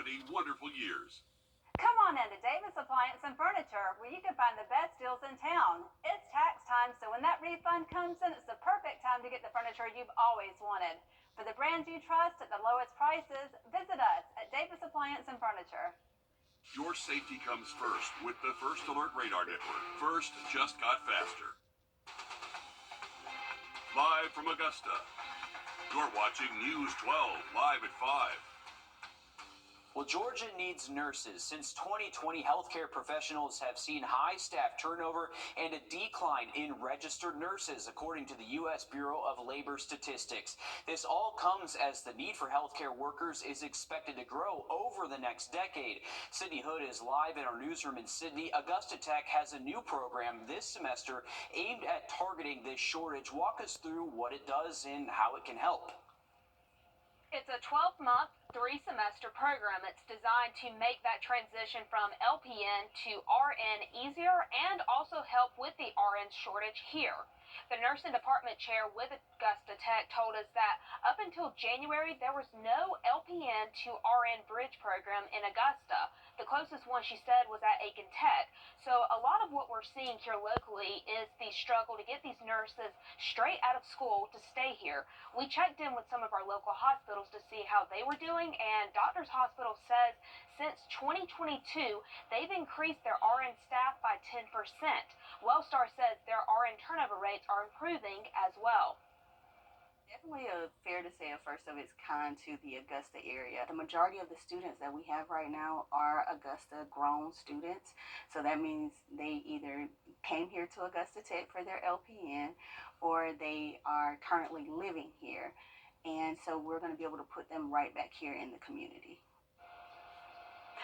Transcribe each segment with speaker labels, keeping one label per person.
Speaker 1: 70 wonderful years.
Speaker 2: Come on into Davis Appliance and Furniture, where you can find the best deals in town. It's tax time, so when that refund comes in, it's the perfect time to get the furniture you've always wanted. For the brands you trust at the lowest prices, visit us at Davis Appliance and Furniture.
Speaker 1: Your safety comes first with the First Alert Radar Network. First just got faster. Live from Augusta, you're watching News 12 live at 5.
Speaker 3: Well, Georgia needs nurses. Since 2020, healthcare professionals have seen high staff turnover and a decline in registered nurses, according to the U.S. Bureau of Labor Statistics. This all comes as the need for healthcare workers is expected to grow over the next decade. Sydney Hood is live in our newsroom in Sydney. Augusta Tech has a new program this semester aimed at targeting this shortage. Walk us through what it does and how it can help.
Speaker 2: It's a 12-month, 3-semester program. It's designed to make that transition from LPN to RN easier and also help with the RN shortage here. The nursing department chair with Augusta Tech told us that up until January, there was no LPN to RN bridge program in Augusta. The closest one, she said, was at Aiken Tech. So a lot of what we're seeing here locally is the struggle to get these nurses straight out of school to stay here. We checked in with some of our local hospitals to see how they were doing, and Doctors Hospital says since 2022, they've increased their RN staff by 10%. Wellstar says their RN turnover rates are improving as well.
Speaker 4: Definitely fair to say a first of its kind to the Augusta area. The majority of the students that we have right now are Augusta grown students. So that means they either came here to Augusta Tech for their LPN or they are currently living here. And so we're going to be able to put them right back here in the community.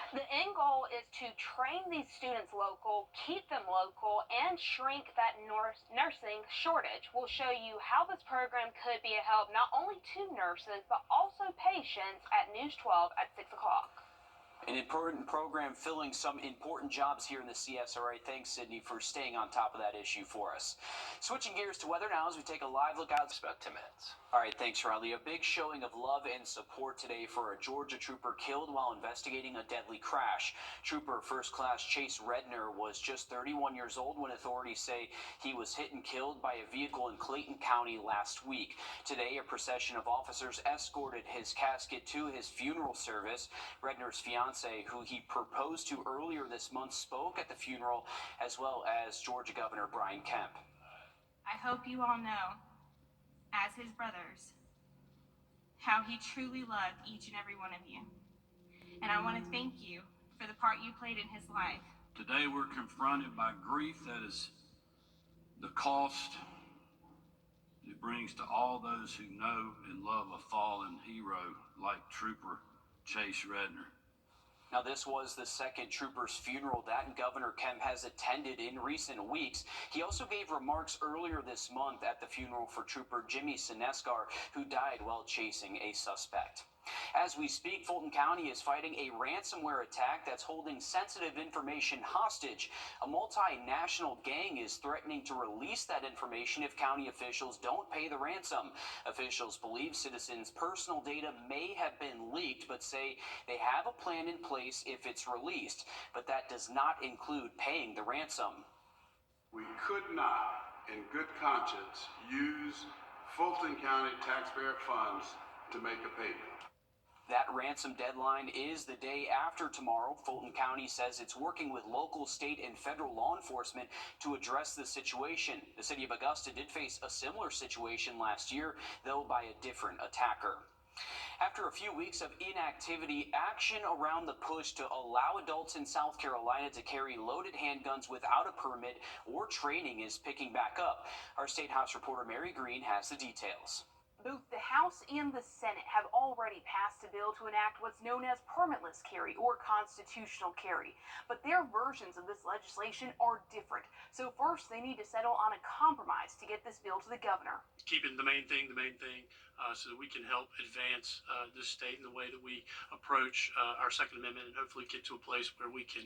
Speaker 2: The end goal is to train these students local, keep them local, and shrink that nursing shortage. We'll show you how this program could be a help not only to nurses, but also patients at News 12 at 6 o'clock.
Speaker 3: An important program filling some important jobs here in the CSRA. Thanks, Sydney, for staying on top of that issue for us. Switching gears to weather now as we take a live look out. It's about 10 minutes. All right, thanks, Riley. A big showing of love and support today for a Georgia trooper killed while investigating a deadly crash. Trooper First Class Chase Redner was just 31 years old when authorities say he was hit and killed by a vehicle in Clayton County last week. Today, a procession of officers escorted his casket to his funeral service. Redner's fiancée, who he proposed to earlier this month, spoke at the funeral, as well as Georgia Governor Brian Kemp.
Speaker 5: I hope you all know, as his brothers, how he truly loved each and every one of you. And I want to thank you for the part you played in his life.
Speaker 6: Today we're confronted by grief that is the cost it brings to all those who know and love a fallen hero like Trooper Chase Redner.
Speaker 3: Now, this was the second trooper's funeral that Governor Kemp has attended in recent weeks. He also gave remarks earlier this month at the funeral for Trooper Jimmy Sineskar, who died while chasing a suspect. As we speak, Fulton County is fighting a ransomware attack that's holding sensitive information hostage. A multinational gang is threatening to release that information if county officials don't pay the ransom. Officials believe citizens' personal data may have been leaked, but say they have a plan in place if it's released. But that does not include paying the ransom.
Speaker 7: We could not, in good conscience, use Fulton County taxpayer funds to make a payment.
Speaker 3: That ransom deadline is the day after tomorrow. Fulton County says it's working with local, state, and federal law enforcement to address the situation. The city of Augusta did face a similar situation last year, though by a different attacker. After a few weeks of inactivity, action around the push to allow adults in South Carolina to carry loaded handguns without a permit or training is picking back up. Our State House reporter Mary Green has the details.
Speaker 2: Both the House and the Senate have already passed a bill to enact what's known as permitless carry or constitutional carry. But their versions of this legislation are different. So first, they need to settle on a compromise to get this bill to the governor.
Speaker 8: Keeping the main thing, so that we can help advance this state in the way that we approach our Second Amendment and hopefully get to a place where we can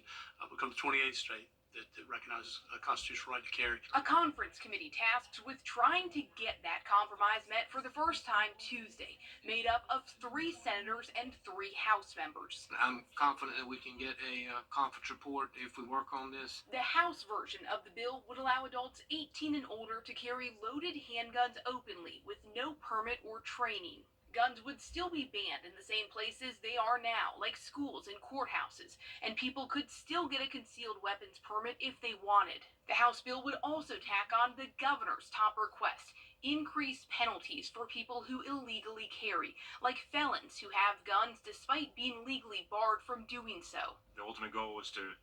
Speaker 8: become the 28th state. that recognizes a constitutional right to carry.
Speaker 9: A conference committee tasked with trying to get that compromise met for the first time Tuesday, made up of 3 senators and 3 House members.
Speaker 10: I'm confident that we can get a conference report if we work on this.
Speaker 9: The House version of the bill would allow adults 18 and older to carry loaded handguns openly with no permit or training. Guns would still be banned in the same places they are now, like schools and courthouses, and people could still get a concealed weapons permit if they wanted. The House bill would also tack on the governor's top request: increase penalties for people who illegally carry, like felons who have guns despite being legally barred from doing so.
Speaker 11: The ultimate goal was to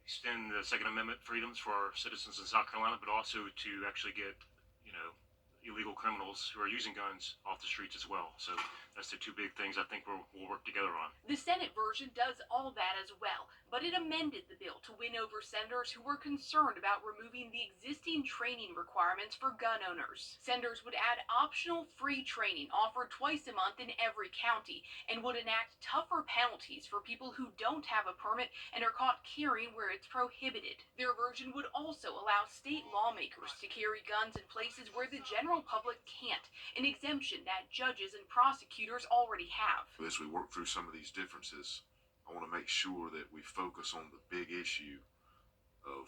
Speaker 11: extend the Second Amendment freedoms for our citizens in South Carolina, but also to actually get, illegal criminals who are using guns off the streets as well. So that's the 2 big things I think we'll work together on.
Speaker 9: The Senate version does all that as well, but it amended the bill to win over senators who were concerned about removing the existing training requirements for gun owners. Senators would add optional free training offered twice a month in every county, and would enact tougher penalties for people who don't have a permit and are caught carrying where it's prohibited. Their version would also allow state lawmakers to carry guns in places where the general public can't, an exemption that judges and prosecutors already have.
Speaker 12: As we work through some of these differences, I want to make sure that we focus on the big issue of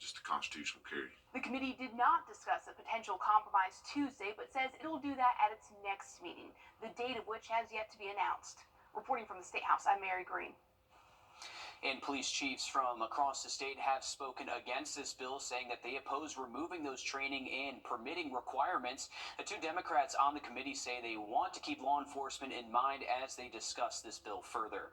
Speaker 12: just the constitutional carry.
Speaker 9: The committee did not discuss a potential compromise Tuesday, but says it'll do that at its next meeting, the date of which has yet to be announced. Reporting from the State House, I'm Mary Green.
Speaker 3: And police chiefs from across the state have spoken against this bill, saying that they oppose removing those training and permitting requirements. The 2 Democrats on the committee say they want to keep law enforcement in mind as they discuss this bill further.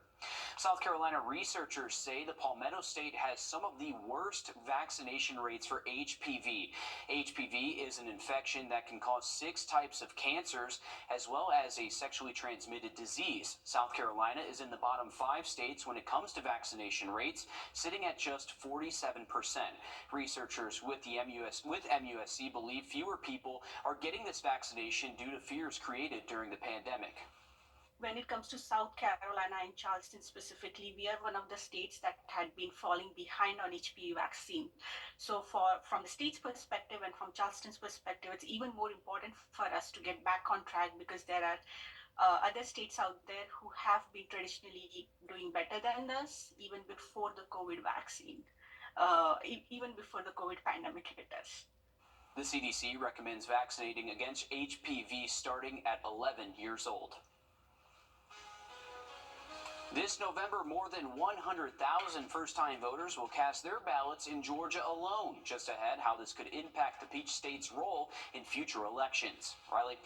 Speaker 3: South Carolina researchers say the Palmetto State has some of the worst vaccination rates for HPV. HPV is an infection that can cause 6 types of cancers, as well as a sexually transmitted disease. South Carolina is in the bottom 5 states when it comes to vaccination rates, sitting at just 47%. Researchers with MUSC believe fewer people are getting this vaccination due to fears created during the pandemic.
Speaker 13: When it comes to South Carolina and Charleston specifically, we are one of the states that had been falling behind on HPV vaccine. So from the state's perspective and from Charleston's perspective, it's even more important for us to get back on track, because there are other states out there who have been traditionally doing better than us, even before the COVID vaccine, even before the COVID pandemic hit us.
Speaker 3: The CDC recommends vaccinating against HPV starting at 11 years old. This November, more than 100,000 first-time voters will cast their ballots in Georgia alone. Just ahead, how this could impact the Peach State's role in future elections. Riley?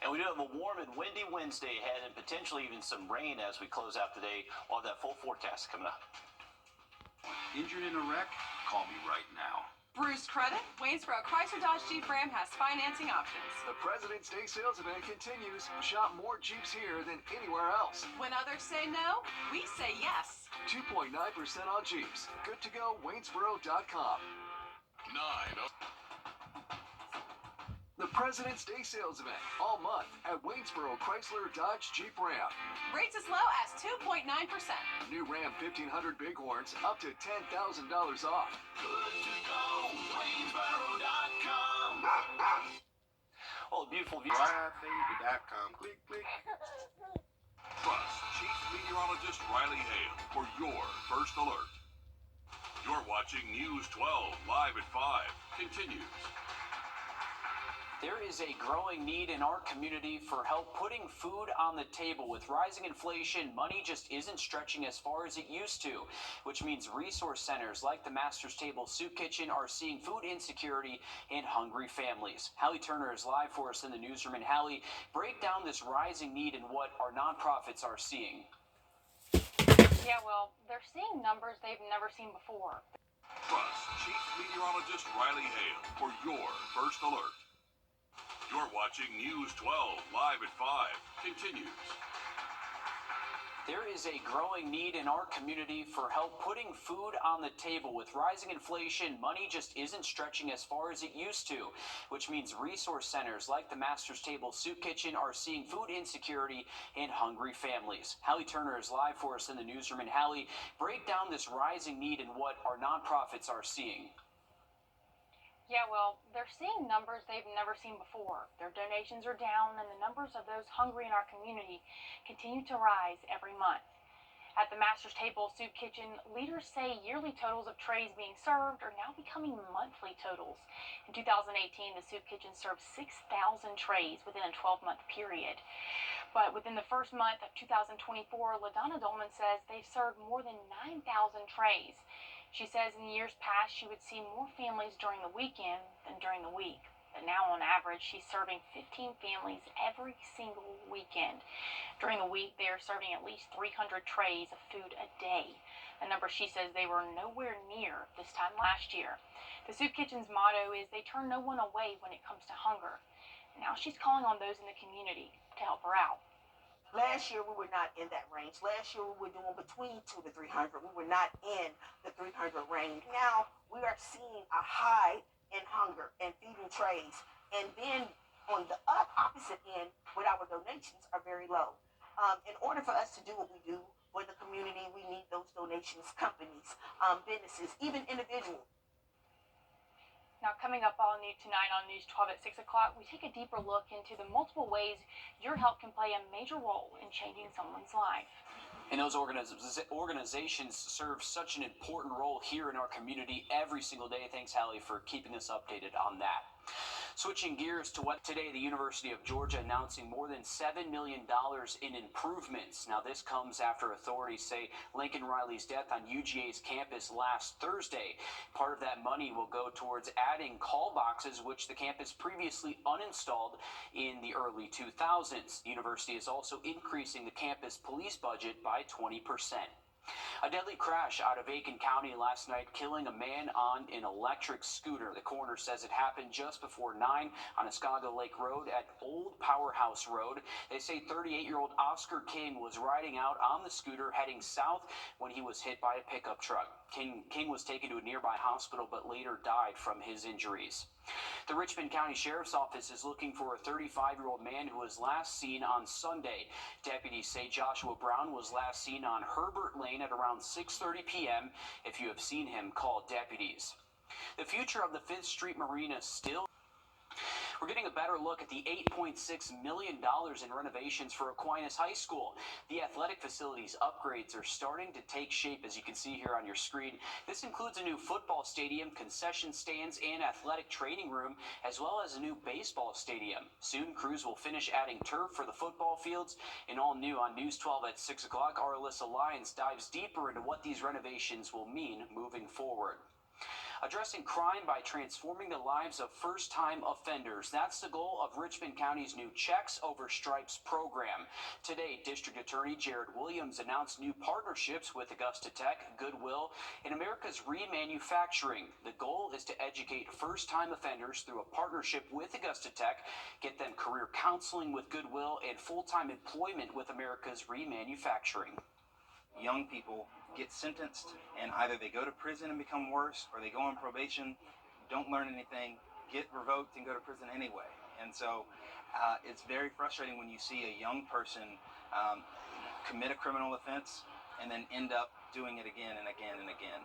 Speaker 14: And we do have a warm and windy Wednesday ahead, and potentially even some rain as we close out today. We'll have that full forecast coming up.
Speaker 6: Injured in a wreck? Call me right now.
Speaker 15: Bruised credit? Waynesboro Chrysler Dodge Jeep Ram has financing options.
Speaker 16: The President's Day sales event continues. Shop more Jeeps here than anywhere else.
Speaker 15: When others say no, we say yes.
Speaker 16: 2.9% on Jeeps. Good to go, Waynesboro.com.
Speaker 1: 9.
Speaker 16: The President's Day sales event all month at Waynesboro Chrysler Dodge Jeep Ram.
Speaker 15: Rates as low as 2.9%.
Speaker 16: New Ram 1500 Bighorns up to $10,000 off.
Speaker 14: Good to go, Waynesboro.com. Oh, beautiful view.
Speaker 7: Baby.com. Click, click.
Speaker 1: Trust Chief Meteorologist Riley Hale for your first alert. You're watching News 12 live at 5. Continues.
Speaker 3: There is a growing need in our community for help putting food on the table. With rising inflation, money just isn't stretching as far as it used to, which means resource centers like the Master's Table Soup Kitchen are seeing food insecurity in hungry families. Hallie Turner is live for us in the newsroom. And Hallie, break down this rising need and what our nonprofits are seeing.
Speaker 2: Yeah, well, they're seeing numbers they've never seen before.
Speaker 1: Trust Chief Meteorologist Riley Hale for your first alert. You're watching News 12 live at 5. Continues.
Speaker 3: There is a growing need in our community for help putting food on the table. With rising inflation, money just isn't stretching as far as it used to, which means resource centers like the Master's Table Soup Kitchen are seeing food insecurity in hungry families. Hallie Turner is live for us in the newsroom. And Hallie, break down this rising need and what our nonprofits are seeing.
Speaker 2: Yeah, well, they're seeing numbers they've never seen before. Their donations are down, and the numbers of those hungry in our community continue to rise every month. At the Master's Table Soup Kitchen, leaders say yearly totals of trays being served are now becoming monthly totals. In 2018, the Soup Kitchen served 6,000 trays within a 12-month period. But within the first month of 2024, LaDonna Dolman says they've served more than 9,000 trays. She says in years past she would see more families during the weekend than during the week. But now on average she's serving 15 families every single weekend. During the week they are serving at least 300 trays of food a day, a number she says they were nowhere near this time last year. The Soup Kitchen's motto is they turn no one away when it comes to hunger. Now she's calling on those in the community to help her out.
Speaker 17: Last year, we were not in that range. Last year, we were doing between 200 to 300. We were not in the 300 range. Now, we are seeing a high in hunger and feeding trays. And then on the opposite end, with our donations are very low. In order for us to do what we do for the community, we need those donations, companies, businesses, even individuals.
Speaker 2: Now, coming up all new tonight on News 12 at 6 o'clock, we take a deeper look into the multiple ways your help can play a major role in changing someone's life.
Speaker 3: And those organizations serve such an important role here in our community every single day. Thanks, Hallie, for keeping us updated on that. Switching gears to what today, the University of Georgia announcing more than $7 million in improvements. Now, this comes after authorities say Lincoln Riley's death on UGA's campus last Thursday. Part of that money will go towards adding call boxes, which the campus previously uninstalled in the early 2000s. The university is also increasing the campus police budget by 20%. A deadly crash out of Aiken County last night, killing a man on an electric scooter. The coroner says it happened just before 9 on Escaga Lake Road at Old Powerhouse Road. They say 38-year-old Oscar King was riding out on the scooter heading south when he was hit by a pickup truck. King was taken to a nearby hospital but later died from his injuries. The Richmond County Sheriff's Office is looking for a 35-year-old man who was last seen on Sunday. Deputies say Joshua Brown was last seen on Herbert Lane at around 6:30 p.m. If you have seen him, call deputies. The future of the 5th Street Marina still. We're getting a better look at the $8.6 million in renovations for Aquinas High School. The athletic facilities upgrades are starting to take shape, as you can see here on your screen. This includes a new football stadium, concession stands, and athletic training room, as well as a new baseball stadium. Soon, crews will finish adding turf for the football fields. And all new on News 12 at 6 o'clock, our Alyssa Lyons dives deeper into what these renovations will mean moving forward. Addressing crime by transforming the lives of first-time offenders. That's the goal of Richmond County's new Checks Over Stripes program. Today, District Attorney Jared Williams announced new partnerships with Augusta Tech, Goodwill, and America's Remanufacturing. The goal is to educate first-time offenders through a partnership with Augusta Tech, get them career counseling with Goodwill, and full-time employment with America's Remanufacturing.
Speaker 18: Young people get sentenced and either they go to prison and become worse, or they go on probation, don't learn anything, get revoked and go to prison anyway. And so it's very frustrating when you see a young person commit a criminal offense and then end up doing it again and again and again.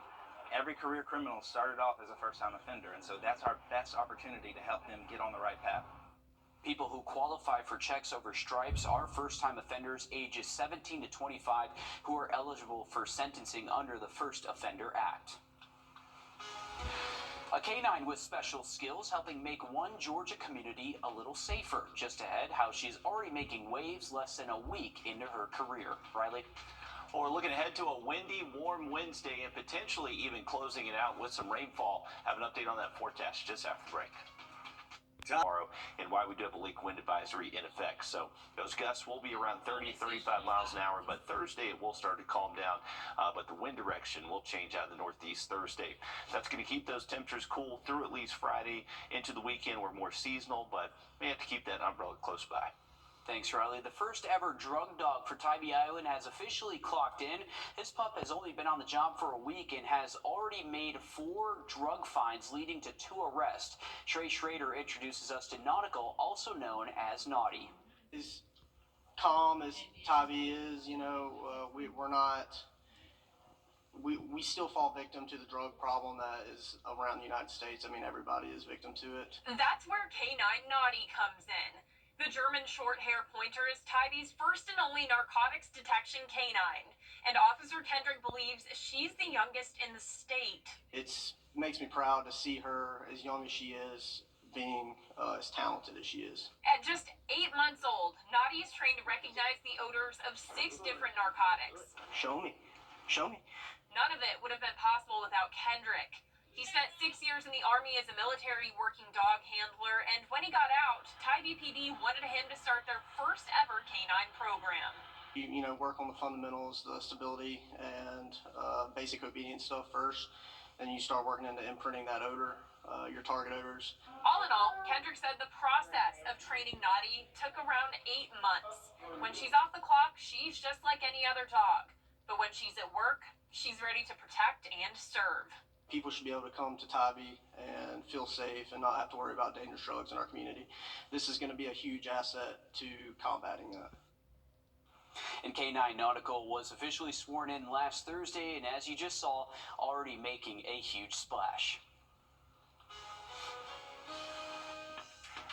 Speaker 18: Every career criminal started off as a first-time offender, and so that's our best opportunity to help them get on the right path.
Speaker 3: People who qualify for Checks Over Stripes are first-time offenders ages 17 to 25 who are eligible for sentencing under the First Offender Act. A canine with special skills helping make one Georgia community a little safer. Just ahead, how she's already making waves less than a week into her career. Riley?
Speaker 14: Well, we're looking ahead to a windy, warm Wednesday and potentially even closing it out with some rainfall. Have an update on that forecast just after the break. Tomorrow, and why we do have a leak wind advisory in effect. So those gusts will be around 30-35 miles an hour, but Thursday it will start to calm down, but the wind direction will change out of the northeast Thursday. That's going to keep those temperatures cool through at least Friday into the weekend. We're more seasonal, but we have to keep that umbrella close by.
Speaker 3: Thanks, Riley. The first ever drug dog for Tybee Island has officially clocked in. His pup has only been on the job for a week and has already made 4 drug fines, leading to 2 arrests. Trey Schrader introduces us to Nautical, also known as Naughty.
Speaker 19: As calm as Tybee is, we're not. We still fall victim to the drug problem that is around the United States. I mean, everybody is victim to it.
Speaker 9: That's where K9 Naughty comes in. The German short-hair pointer is Tybee's first and only narcotics detection canine, and Officer Kendrick believes she's the youngest in the state.
Speaker 19: It makes me proud to see her, as young as she is, being as talented as she is.
Speaker 9: At just 8 months old, Naughty is trained to recognize the odors of 6 different narcotics.
Speaker 19: Show me. Show me.
Speaker 9: None of it would have been possible without Kendrick. He spent 6 years in the Army as a military working dog handler, and when he got out, Tybee PD wanted him to start their first ever canine program.
Speaker 19: Work on the fundamentals, the stability, and basic obedience stuff first. Then you start working into imprinting that odor, your target odors.
Speaker 9: All in all, Kendrick said the process of training Naughty took around 8 months. When she's off the clock, she's just like any other dog. But when she's at work, she's ready to protect and serve.
Speaker 19: People should be able to come to Tybee and feel safe and not have to worry about dangerous drugs in our community. This is going to be a huge asset to combating that.
Speaker 3: And K9 Nautical was officially sworn in last Thursday, and as you just saw, already making a huge splash.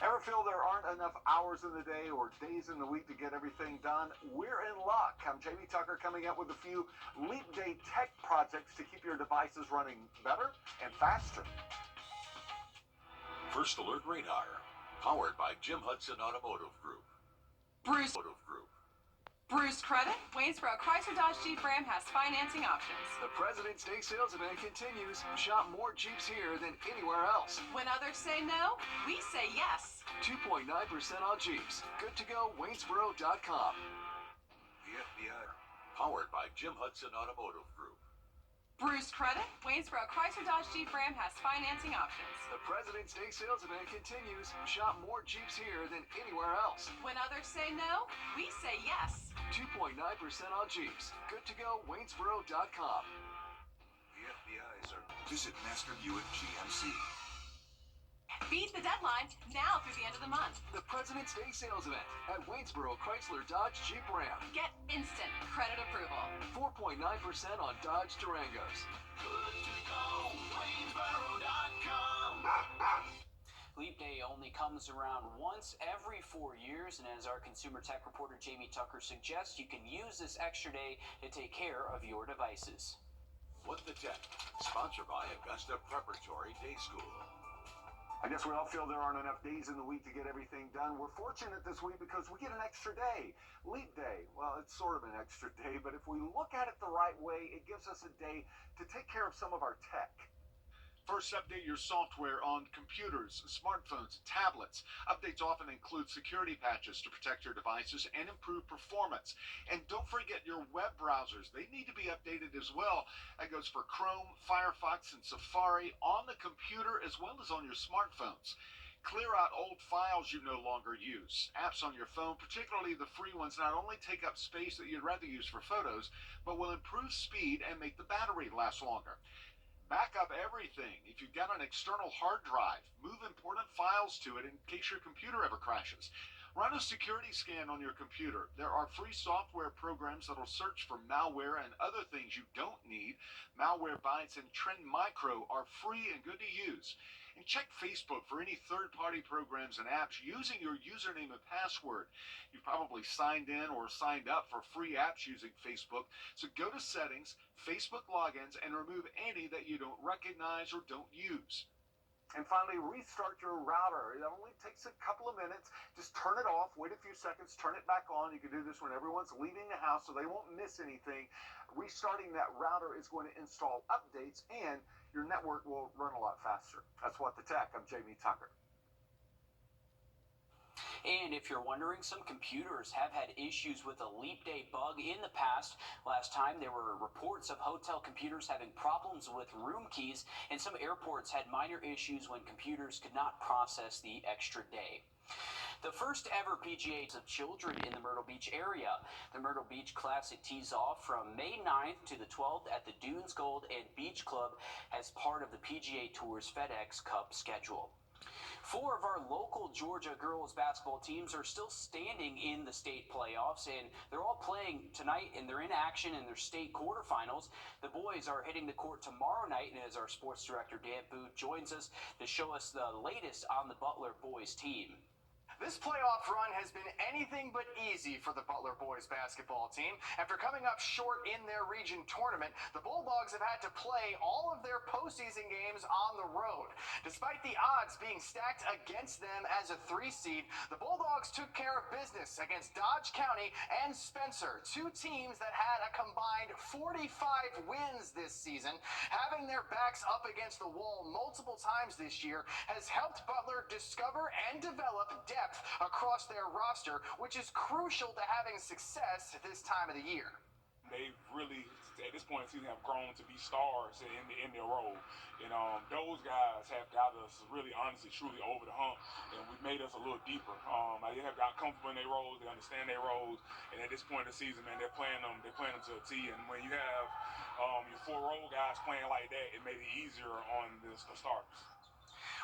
Speaker 20: Ever feel there aren't enough hours in the day or days in the week to get everything done? We're in luck. I'm Jamie Tucker coming up with a few Leap Day tech projects to keep your devices running better and faster.
Speaker 1: First Alert Radar, powered by Jim Hudson Automotive Group.
Speaker 15: Bruce
Speaker 1: Group.
Speaker 15: Bruce Credit, Waynesboro Chrysler Dodge Jeep Ram has financing options.
Speaker 16: The President's Day sales event continues. Shop more Jeeps here than anywhere else.
Speaker 15: When others say no, we say yes.
Speaker 16: 2.9% on Jeeps. Good to go, Waynesboro.com.
Speaker 1: The FBI, powered by Jim Hudson Automotive Group.
Speaker 15: Bruce Credit, Waynesboro Chrysler Dodge Jeep Ram has financing options.
Speaker 16: The President's Day sales event continues. Shop more Jeeps here than anywhere else.
Speaker 15: When others say no, we say yes.
Speaker 16: 2.9% on Jeeps. Good to go, Waynesboro.com.
Speaker 1: The FBI's are. Visit Master Buick GMC.
Speaker 15: Beat the deadline now through the end of the month.
Speaker 16: The President's Day sales event at Waynesboro Chrysler Dodge Jeep Ram.
Speaker 15: Get instant credit approval.
Speaker 16: 4.9% on Dodge Durangos.
Speaker 1: Good to go, Waynesboro.com.
Speaker 3: Leap Day only comes around once every 4 years, and as our consumer tech reporter Jamie Tucker suggests, you can use this extra day to take care of your devices.
Speaker 1: What the Tech, sponsored by Augusta Preparatory Day School.
Speaker 20: I guess we all feel there aren't enough days in the week to get everything done. We're fortunate this week because we get an extra day. Leap Day, well, it's sort of an extra day, but if we look at it the right way, it gives us a day to take care of some of our tech.
Speaker 21: First, update your software on computers, smartphones, tablets. Updates often include security patches to protect your devices and improve performance. And don't forget your web browsers. They need to be updated as well. That goes for Chrome, Firefox, and Safari on the computer as well as on your smartphones. Clear out old files you no longer use. Apps on your phone, particularly the free ones, not only take up space that you'd rather use for photos, but will improve speed and make the battery last longer. Back up everything. If you've got an external hard drive, move important files to it in case your computer ever crashes. Run a security scan on your computer. There are free software programs that'll search for malware and other things you don't need. Malware Bytes and Trend Micro are free and good to use. And check Facebook for any third-party programs and apps using your username and password. You've probably signed in or signed up for free apps using Facebook. So go to Settings, Facebook Logins, and remove any that you don't recognize or don't use.
Speaker 20: And finally, restart your router. It only takes a couple of minutes. Just turn it off, wait a few seconds, turn it back on. You can do this when everyone's leaving the house so they won't miss anything. Restarting that router is going to install updates and your network will run a lot faster. That's What the Tech. I'm Jamie Tucker.
Speaker 3: And if you're wondering, some computers have had issues with a leap day bug in the past. Last time there were reports of hotel computers having problems with room keys, and some airports had minor issues when computers could not process the extra day. The first ever PGA of children in the Myrtle Beach area. The Myrtle Beach Classic tees off from May 9th to the 12th at the Dunes Gold and Beach Club as part of the PGA Tour's FedEx Cup schedule. 4 of our local Georgia girls basketball teams are still standing in the state playoffs, and they're all playing tonight, and they're in action in their state quarterfinals. The boys are hitting the court tomorrow night, and as our sports director Dan Booth joins us to show us the latest on the Butler boys team.
Speaker 4: This playoff run has been anything but easy for the Butler boys basketball team. After coming up short in their region tournament, the Bulldogs have had to play all of their postseason games on the road. Despite the odds being stacked against them as a 3 seed, the Bulldogs took care of business against Dodge County and Spencer, 2 teams that had a combined 45 wins this season. Having their backs up against the wall multiple times this year has helped Butler discover and develop depth across their roster, which is crucial to having success at this time of the year.
Speaker 22: They've really, at this point in the season, have grown to be stars in their role. And those guys have got us really, honestly, truly over the hump, and we've made us a little deeper. They have got comfortable in their roles, they understand their roles, and at this point in the season, man, they're playing them to a T. And when you have your 4 role guys playing like that, it made it easier on the starters.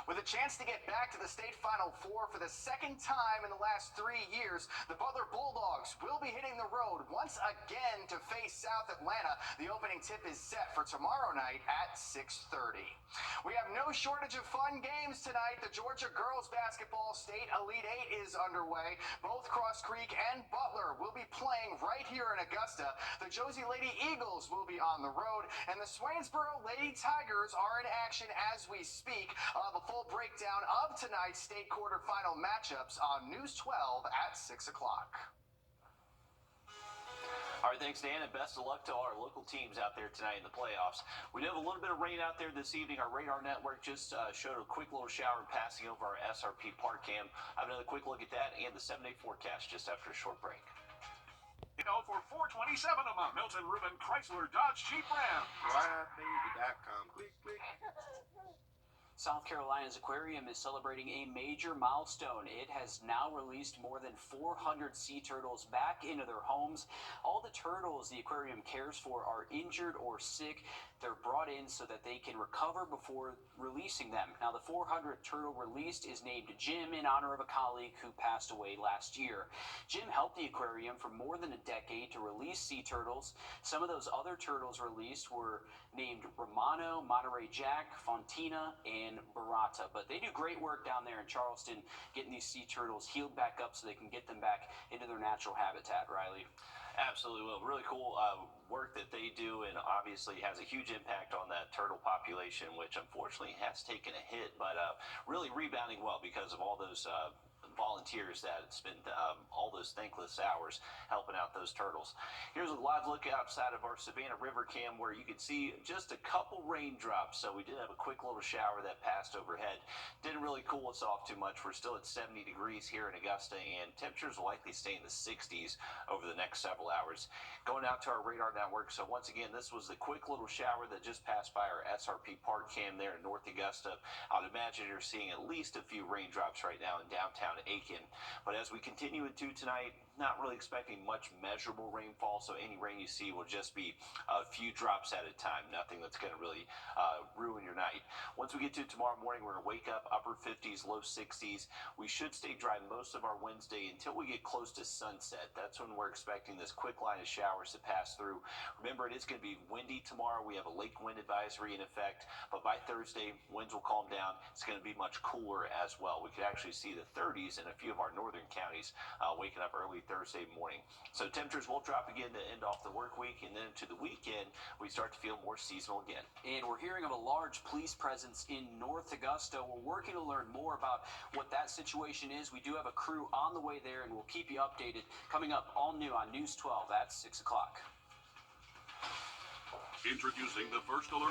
Speaker 4: With a chance to get back to the state Final Four for the second time in the last 3 years, the Butler Bulldogs will be hitting the road once again to face South Atlanta. The opening tip is set for tomorrow night at 6:30. We have no shortage of fun games tonight. The Georgia Girls Basketball State Elite 8 is underway. Both Cross Creek and Butler will be playing right here in Augusta. The Josie Lady Eagles will be on the road, and the Swainsboro Lady Tigers are in action as we speak. The full breakdown of tonight's state quarterfinal matchups on News 12 at 6 o'clock.
Speaker 14: All right, thanks, Dan, and best of luck to our local teams out there tonight in the playoffs. We do have a little bit of rain out there this evening. Our radar network just showed a quick little shower passing over our SRP park cam. I have another quick look at that and the 7-day forecast just after a short break.
Speaker 21: For $427 a month, Milton Ruben Chrysler Dodge Jeep Ram. RideBaby.com. Click, click.
Speaker 3: South Carolina's aquarium is celebrating a major milestone. It has now released more than 400 sea turtles back into their homes. All the turtles the aquarium cares for are injured or sick. They're brought in so that they can recover before releasing them. Now, the 400th turtle released is named Jim in honor of a colleague who passed away last year. Jim helped the aquarium for more than a decade to release sea turtles. Some of those other turtles released were named Romano, Monterey Jack, Fontina, and Barata. But they do great work down there in Charleston getting these sea turtles healed back up so they can get them back into their natural habitat, Riley.
Speaker 14: Absolutely will. Really cool work that they do, and obviously has a huge impact on that turtle population, which unfortunately has taken a hit, but really rebounding well because of all those volunteers that spend all those thankless hours helping out those turtles. Here's a live look outside of our Savannah River cam where you can see just a couple raindrops. So we did have a quick little shower that passed overhead. Didn't really cool us off too much. We're still at 70 degrees here in Augusta, and temperatures will likely stay in the 60s over the next several hours. Going out to our radar network. So once again, this was the quick little shower that just passed by our SRP park cam there in North Augusta. I would imagine you're seeing at least a few raindrops right now in downtown Aiken. But as we continue into tonight, not really expecting much measurable rainfall, so any rain you see will just be a few drops at a time, nothing that's going to really ruin your night. Once we get to tomorrow morning, we're going to wake up upper 50s, low 60s. We should stay dry most of our Wednesday until we get close to sunset. That's when we're expecting this quick line of showers to pass through. Remember, it is going to be windy tomorrow. We have a lake wind advisory in effect, but by Thursday, winds will calm down. It's going to be much cooler as well. We could actually see the 30s in a few of our northern counties waking up early Thursday morning. So temperatures will drop again to end off the work week, and then to the weekend, we start to feel more seasonal again.
Speaker 3: And we're hearing of a large police presence in North Augusta. We're working to learn more about what that situation is. We do have a crew on the way there, and we'll keep you updated. Coming up all new on News 12 at 6 o'clock.
Speaker 1: Introducing the first alert.